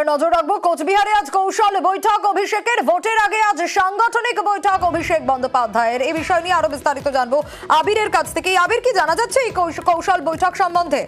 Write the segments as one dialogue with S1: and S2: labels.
S1: এবার নজর রাখবো কোচবিহারে আজ কৌশল বৈঠক অভিষেকের ভোটের আগে আজ সাংগঠনিক বৈঠক অভিষেক বন্দ্যোপাধ্যায়ের। এই বিষয় নিয়ে আরো বিস্তারিত জানবো আবিরের কাছ থেকে। আবির, কি জানা যাচ্ছে এই কৌশল বৈঠক সম্বন্ধে?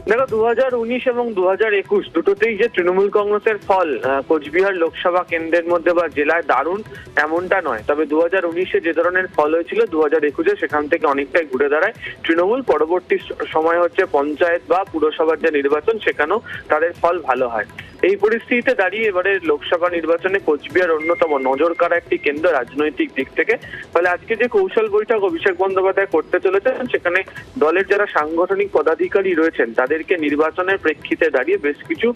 S2: দেখো, 2019 এবং 2021 দুটোতেই যে তৃণমূল কংগ্রেসের ফল কোচবিহার লোকসভা কেন্দ্রের মধ্যে বা জেলায় দারুণ এমনটা নয়। তবে 2019-এ যে ধরনের ফল হয়েছিল 2021-এ সেখান থেকে অনেকটাই ঘুরে দাঁড়ায় তৃণমূল। পরবর্তী সময় হচ্ছে পঞ্চায়েত বা পুরসভার যে নির্বাচন, সেখানেও তাদের ফল ভালো হয়। এই পরিস্থিতিতে দাঁড়িয়ে এবারে লোকসভা নির্বাচনে কোচবিহার অন্যতম নজর কাড়া একটি কেন্দ্র রাজনৈতিক দিক থেকে। ফলে আজকে যে কৌশল বৈঠক অভিষেক বন্দ্যোপাধ্যায় করতে চলেছেন, সেখানে দলের যারা সাংগঠনিক পদাধিকারী রয়েছেন তাদেরকে নির্বাচনের প্রেক্ষিতে দাঁড়িয়ে বেশ কিছু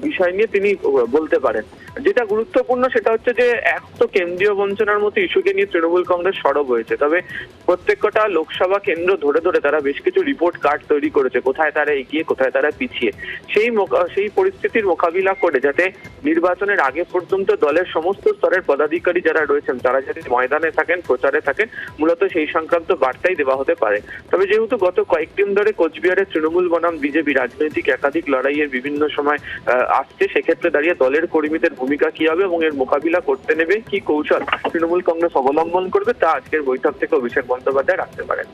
S2: বিষয় নিয়ে তিনি বলতে পারেন। যেটা গুরুত্বপূর্ণ সেটা হচ্ছে যে এক তো কেন্দ্রীয় বঞ্চনার মতো ইস্যুকে নিয়ে তৃণমূল কংগ্রেস সরব হয়েছে, তবে প্রত্যেকটা লোকসভা কেন্দ্র ধরে ধরে তারা বেশ কিছু রিপোর্ট কার্ড তৈরি করেছে, কোথায় তারা এগিয়ে কোথায় তারা পিছিয়ে। সেই পরিস্থিতির মোকাবিলা করে যাতে নির্বাচনের আগে পর্যন্ত দলের সমস্ত স্তরের পদাধিকারী যারা রয়েছেন তারা যাতে ময়দানে থাকেন, প্রচারে থাকেন, মূলত সেই সংক্রান্ত বার্তাই দেওয়া হতে পারে। তবে যেহেতু গত কয়েকদিন ধরে কোচবিহারের তৃণমূল বনাম বিজেপি রাজনৈতিক একাধিক লড়াইয়ের বিভিন্ন সময় আসছে, সেক্ষেত্রে দাঁড়িয়ে দলের কর্মীদের ভূমিকা কি হবে এবং এর মোকাবিলা করতে নেবে কি কৌশল তৃণমূল কংগ্রেস অবলম্বন করবে, তা আজকের বৈঠক থেকে অভিষেক বন্দ্যোপাধ্যায় রাখতে পারেন।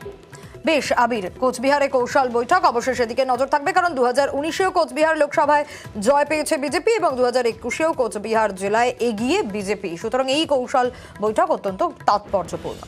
S1: বেশ আবির, কোচবিহারে কৌশল বৈঠক অবশ্যই সেদিকে নজর থাকবে, কারণ 2019-এও কোচবিহার লোকসভায় জয় পেয়েছে বিজেপি এবং 2021-এও কোচবিহার জেলায় এগিয়ে বিজেপি। সুতরাং এই কৌশল বৈঠক অত্যন্ত তাৎপর্যপূর্ণ।